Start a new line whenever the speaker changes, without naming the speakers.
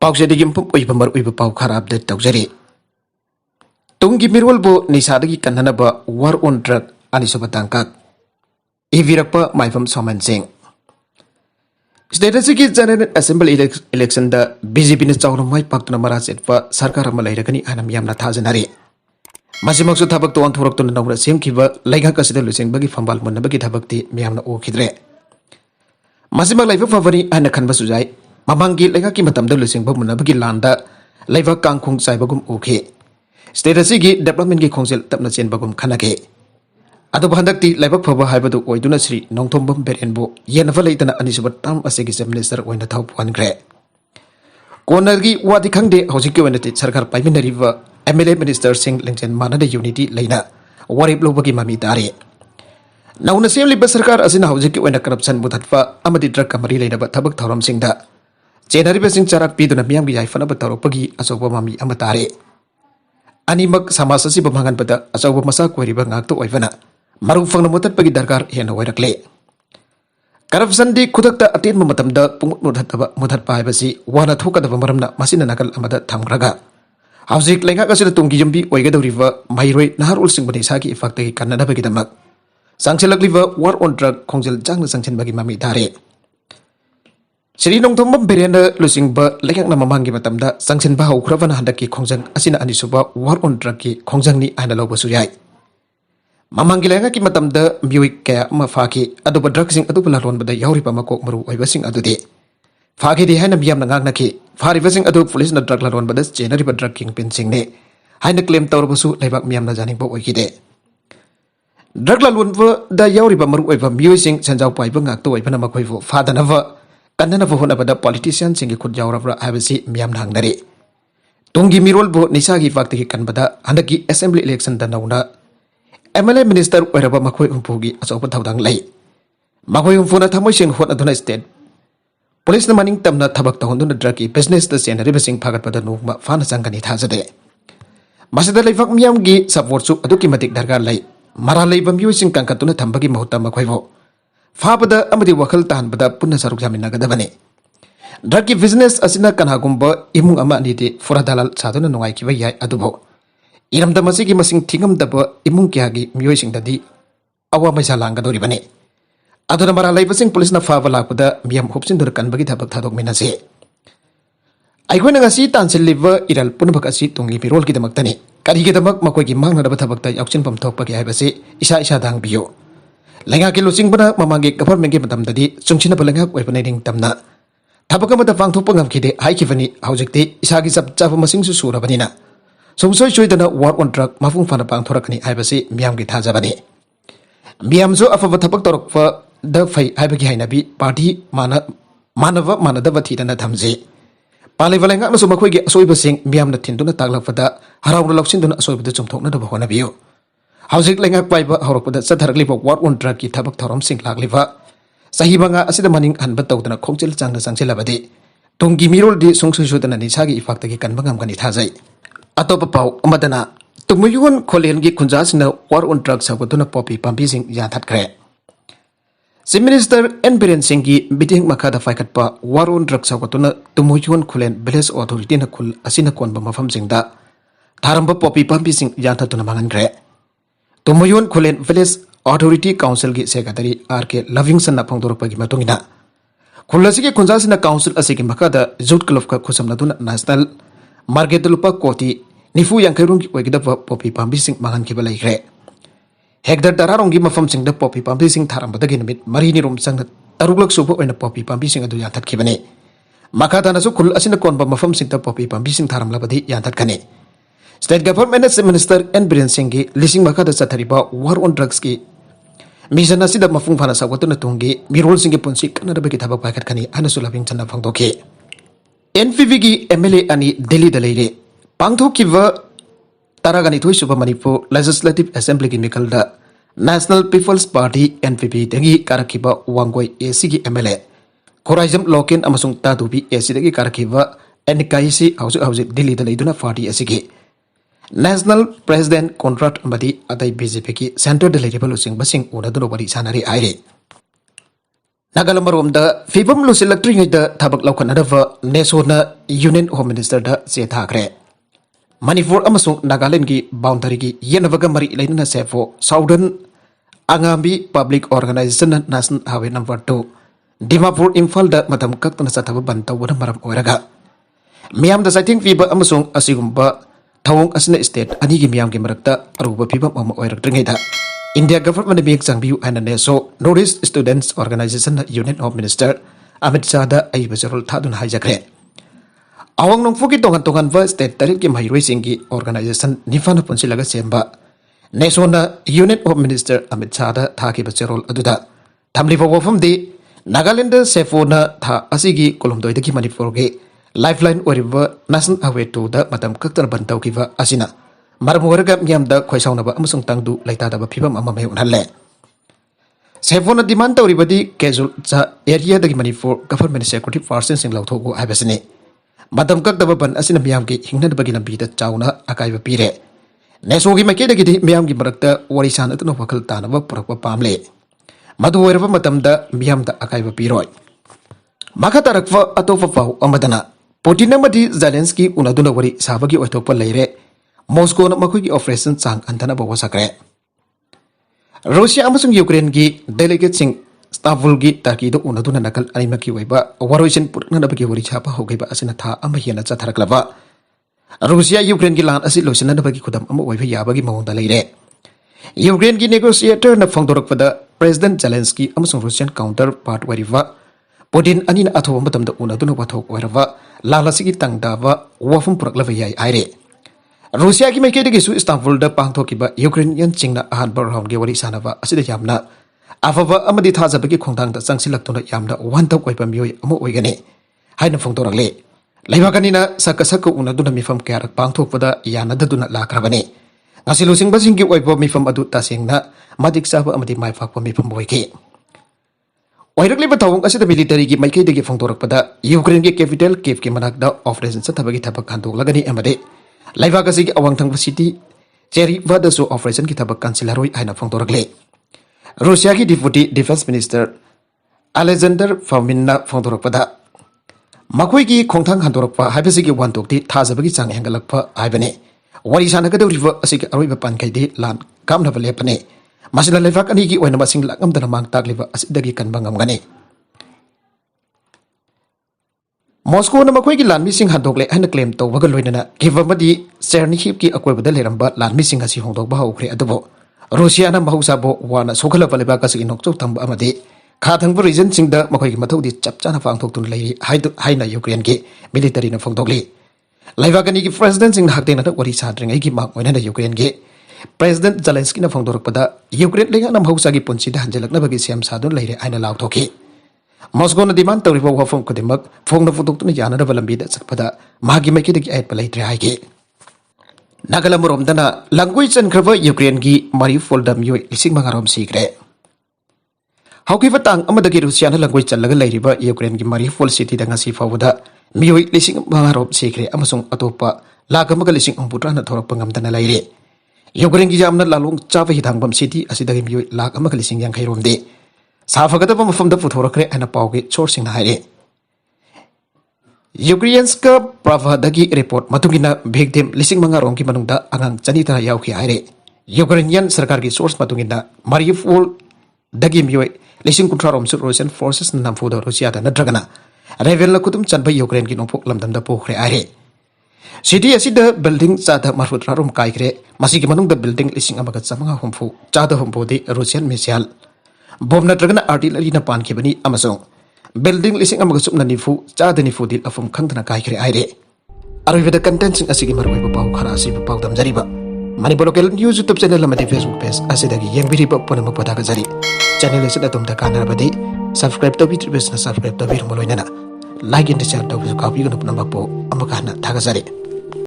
पाउसेदगी मर पाउ खरा अपडेट तौजरी तुंगी मिरोलबो निसादगी कन्ननबा वार ऑन ड्रग अनिसुब तांकाक इविरप माइफम सोमन सिंह स्टेट की जनरल असेंबली इलेक्शन द बीजेपी ने चाउरम माइ पाक्तुना मरा सेटपा सरकार अमा लैरगनी आनम यामना थाजनारी मसिमक्सु थबक तो अंथोरक्तुना नौरा सेमखिबा लैगाक असिदा लुसिंगबगी फंबाल मुन्नबगी थबक्ति मियामना ओखिद्रे मसिमक लाइफ फवरी आना खनबा सुजाई ममांगी लैगाकी मतमदा लुसिंगबा मुन्नबगी लांदा लाइफा कांखुंग साइबगुम ओखे स्टेट की डेवलपमेंट की खोंसेल तपना चेनबगुम खनके अदब हंदक्ति लाइबक फबा हाइबदु ओइदुना श्री नोंथोंबम बेरेनबो येनफा लैतना अनिसुब ताम असेगी चीफ मिनिस्टर ओइना थाउ पुनग्रे कोनरगी वादी खंगदे हौजिकि ओइनति सरकार पाइमिनरिबा एमएलए मिनिस्टर सिंह लिंगचेन मानदे यूनिटी लैना वारिब लोबगी मामी तारे नौना सेमलिबा सरकार असिना हौजिकि ओइना करप्शन मुथतफा अमदि ड्रग कमरी लैनबा थबक थौरम सिंगदा चेनरिबा सिंह चराक पीदुना मियामगी याइफनबा तौरपगी अचौबा मामी अमा तारे अनिमक समाज असिबा मांगनबदा अचौबा मसा कोइरिबा ngakto ओइफना मरु फंगना मुथतपगी दरकार हेन ओइरकले करप्शन दी खुदकता अटेन मतमदा पुंगुट मुथतपा हाइबसी वाना थोकदबा मरमना मसिना नकल अमदा थमग्रगा हौजिक लैंगाक असिदा तुंगी यम्बी ओइगदौरिबा माइरोइ नहारुल सिंहबनि सागी इफाक्तगी कन्ननबगिदमक सांगसेलकलिबा वार ऑन ड्रग खोंजेल जांगना सांगसेनबगी मामी दारे श्री नोंथोंबम बेरेन लुसिंगबा लैंगाकना ममांगी मतमदा सांगसेनबा हौख्रबना हंदकी खोंजंग असिना अनिसुबा वार ऑन ड्रग की खोंजंगनी आइना लौबसु याय ममांगी लैंगाकी मतमदा म्युई कया अमा फाकी अदुबा ड्रगसिंग अदुबा लालोनबदा याउरिबा मकोक मरु ओइबसिंग अदुदे फाकीदि हाइना मियामना ngaknaki फारिबसिंग अदु पुलिसना ड्रग लालोनबदा चेनरिबा ड्रग किंगपिन सिंगने हाइना क्लेम तौरबसु लैबाक मियामना जानिबा ओइकिदे ड्रग लालोनबदा याउरिबा मरु ओइबा म्युइसिंग संजाव पाइबा ngakto ओइबना मखोइबो फादनबा कन्ननबा होनबदा पॉलिटिशियन सिंगी खुद याउरबरा हाइबसि मियामना हंगनरे तुंगी मिरोलबो निसागी फाक्तगी कनबदा हंदकी असेंबली इलेक्शन दा नौना एमएलए मिनिस्टर ओइरबा मखोइ हुंफुगी अचौबा थौदांग लै मखोइ हुंफुना थमोइसिंग होनदुना स्टेट पुलिस मनिंग तमना थबक तहोंदुना ड्रग की बिजनेस द चेनरिबसिंग फागतपदा नोंगमा फाना संगनी थाजदे मसदा लैफक मियामगी सपोर्टसु अदुकी मतिक दरकार लै मरा लैबा मियोइसिंग कंकतुना थंबगी महुत्ता मखोइबो फाबदा अमदि वखल तानबदा पुन्ना सरुक जामिनगदबने ड्रग की बिजनेस असिना कनागुंबा इमुंग अमा अनिदि फुरादालाल सादुना नुंगाइकिबा याय अदुबो इरमदा मसिगी मसिंग थिंगमदबा इमुंग क्यागी मियोइसिंगददि अवा मैसा लांगदोरिबने अदुना मरा लैबसिंग पुलिसना फाबा लाकपदा मियाम होपसिनदुना कनबगी थबक थादोकमिनसे आइखोइना ngasi तानसिलिबा इरल पुनबक असि तुंगी मिरोलगिदमक्तनि करिगिदमक मकोइगी मांगनदबा थबकता याउचिनपम थोकपगी हाइबसे इसा इसा दांगबियो लैंगाकी लुचिंगबना ममांगी गवर्नमेंटगी मतमददि चुंगसिनबा लैंगाक ओइबना निंगतमना थबक अमदा पांगथोकपा ngamखिदे हाइखिबनि हौजिकति इसागी चबचाबा मसिंगसु सुरबनिना सुमसोय सोयदना वार ऑन ड्रग मफुंग फाना पांगथोरकनि हाइबसे मियामगी थाजाबनि मियामजो अफबा थबक तोरकपा द फै हाइबगी हाइनाबी पार्टी मानदबा थीदना थमजे पालेबा लैंगाकनसु मखोइगी असोइबसिंग मियामना थिंदुना तागलकपदा हराउना लौसिनदुना असोइबदु चुमथोकनदबा होनाबियो हौजिक लैंगाक पाइबा हौरकपदा चथरकलिबा वार ऑन ड्रग की थबक थौरमसिंग लाकलिबा सही मंगा असिदा मनिंग हनबा तौदना खोंचेल चांगना चांगसेलबदि तुंगी मिरोलदि सुंगसुइसुदना निसागी इफाक्तगी कनबा ngamgani थाजै अतोपा पाउ अमदना तुंगमयुन खोलेनगी खुंजासिना वार ऑन ड्रग सगुदुना पॉपी पांबीसिंग याथातख्रे chief minister N Biren Singh की बिटिंग मखादा फाइकटपा वार ऑन ड्रग सगुदुना तुंगमयुन खोलेन विलेज अथॉरिटी ना खुल असिना कोनबा मफमसिंगदा थारंबा पॉपी पांबीसिंग याथातुना मांगनग्रे तुंगमयुन खोलेन विलेज अथॉरिटी काउंसिल की सेक्रेटरी आर के लविंगसन ना फोंदोरपगी मतुंगिना खुलसिगी खुंजासिना काउंसिल असिगी मखादा जूट क्लब का खुसमनदुना नेशनल मार्केट लुपा कोटी निफु यांखैरुंग की ओइगदबा पॉपी पांबीसिंग मांगनखिबा लैख्रे हेक्टर तरारोंगी मफमसिंगदा पॉपी पांबीसिंग थारंबदगी निमित मरीनिरोम संग तरुगलक सुबा ओइना पॉपी पांबीसिंग अदु याथतखिबने मखादानासु खुल असिना कोनबा मफमसिंगदा पॉपी पांबीसिंग थारंलबदि याथतखने state government chief minister N Biren Singh की लिसिंग मखादा चथरिबा वार ऑन ड्रग्स की मिशन असिदा मफुंग फाना सगोतुना तुंगी मिरोल सिंह की पुंसी कनदबगी थबक पाइखतखनि अनसु लबिंग चन्ना फंगदोखे एनपीपी की एमएलए अनि दिल्ली दलेरे पांगथोकिबा तरागनिथोय सुबा मणिपुर लेजिस्लेटिव असेंबली की मिकल नेशनल पीपल्स पार्टी एनपीपी दगी कारखिबा वांगोय एसी की एमएलए खोराइजम लोकेन अमसुंग तादुबी एसी दगी कारखिबा एनकाईसी हौजिक दिल्ली दलेदुना पार्टी एसी नेशनल प्रेसिडेंट कॉन्ट्रैक्ट अमदी अतई बीजेपी की सेंटर दलेरिबा लुचिंगबसिंग उनदुना वरी सानरी आइरे Nagalammaromda fibam lusilaktriŋayda thabak laukhannadaba Nesona Union Home Minister da chethakre. Manipur amasung Nagaland gi boundary gi yenabaga mari lainana sefo Southern Angambi Public Organization National Highway number 2 Dimapur Imphal da matam kaktana sathaba bantawna maram oiraga. Miyam da saiting fiba amasung asigumba thawong asna state ani gi miyam gi marakta aruba fibam ama oiraktriŋayda India government being Sangbiu and Neso Northeast Students Organization Union of Minister Amit Sada ay basarol thadun hijakre. Awang nung fuki tongan va state tarik ki mahiroi singi organization nifana punsilaga semba. Neso na Union of Minister Amit Sada thaki basarol aduda. Tamli fa wafam di Nagaland sefo na tha asigi kolomdoi daki Manipur ge lifeline oriva National Highway 2 da matam kaktan bantau kiva asina. Maram warga miyam da khoisaunaba amasung tangdu laitadaba phibam ama mai unhalle. Sefona demand tauribadi casual cha area dagi Manipur government security forces sing lauthogo haibasini. Madam kakdaba ban asina miyam gi hingnadabagi lambi da chauna akaiba pire. Nesogi maike dagi di miyam gi marakta warisan atno wakal tanaba purakwa pamle. Madu werba matam da miyam da akaiba piroi. Maka tarakwa atofa pau amadana. Putin namadi Zelensky unaduna wari sabagi oitokpa leire. Moscow na makui operation sang antana bawa sakre. Russia amasung Ukraine gi delegate sing Istanbul gi Turkey do unaduna nakal anima ki waiba waroisen purna na bagi wari chapa hogaiba asina tha ama hiana cha tharaklaba. Russia Ukraine gi lan asi loisana na bagi khudam ama waiba yabagi mawonda leire. Ukraine gi negotiator na phangdorak pada President Zelensky amasung Russian counterpart wariba Putin anina athoba matamda unaduna wathok wairaba lalasigi tangdaba wafum puraklaba yai aire. Rusia ki maike degi su Istanbul da pangthokiba Ukrainian chingna ahanba round ge wari sanaba asida yamna afaba amadi thajabagi khongthang da changsilaktuna yamna wanta koipa mioi amo oigani haina phongtorakle leibakanina sakasaka unaduna mifam kyarak pangthokpada yana daduna lakrabani ngasilu singba singgi oipa mifam adu tasengna madik saba amadi maifakpa mifam boiki oirakliba thawong asida military gi maike degi phongtorakpada Ukraine ge capital Kiev ki manakda operation sathabagi thabak khandoklagani amade Laiva kasi awang tang city Cherry vada so operation kita bakkan silaroi aina phongtorakle. Russia ki deputy defense minister Alexander Fominna phongtorakpada. Makoi ki khongthang handorakpa haibasi ki wantokti thajabagi chang hengalakpa haibane. Wari sanagada river asik aroiba pankaide lan kamnaba lepane. Masila levak ani ki oina masing lakam dana mang takliba asidagi kanbangam gane. Moscow na makoi ki lan missing handokle ana claim to wagal loinana givamadi Chernihiv ki akoy badal heramba lan missing asi hongdok ba hokre adubo Russia na mahusa bo wana sokhala paleba ka sig nokchok tamba amade khathang bu region singda makoi ki mathodi chapchana phangthok tun leiri haina Ukraine ki military na phongdokli laiva kani ki president sing hakte na wari sadring ai ki mak oina na Ukraine ki President Zelensky na phongdorok pada Ukraine lenga na mahusa ki punsi da hanjelak na bagi siam sadun leire aina lauthoki Moscow na demand tawriba wafam kudimak phongna futok tuna yana na balambi da sakpada magi maiki dagi ayat palai trihaiki Nagalamurom dana language and krava Ukraine gi Mariupol dam yoi lising mangarom sikre Hauki fatang amadagi Russia na language laga lairiba Ukraine gi Mariupol city da ngasi fawda miyoi lising mangarom sikre amasung atopa lagamaga lising umputra na thorak pangam dana laire Ukraine gi jamna lalong chava hidangbam city asidagi miyoi lagamaga lising yang khairom de Safagada mafamda puthorakre ana pauge sourcing haire Ukrainianska Pravda-gi report matungina victim lising mga rong ki manungda angang chanita yauki haire Ukrainian sarkar gi source matungina Mariupol dagi mioi lising kutrarom su Russian forces namfuda Russia da nadragana revel la kutum chanba Ukraine gi nopok lamdamda pokre haire City asida building chada marfutra rom kaikre masigi manungda building lising amaga chamanga humfu chada humpu di Russian missile Bom na tragana artillery na pan kibani amasong building lising amaga supna nifu chada nifu dil afum khangtana kaikre aire arwida content sing asigi marwai pau khara asi pau dam jariba Manipur local news YouTube channel lamati Facebook page asidagi yengbiri pona mapada ka jari channel asida tumda kana badi subscribe to bitri bes na subscribe to bir moloinana like and share to copy ganu puna mapo amakana thaga jari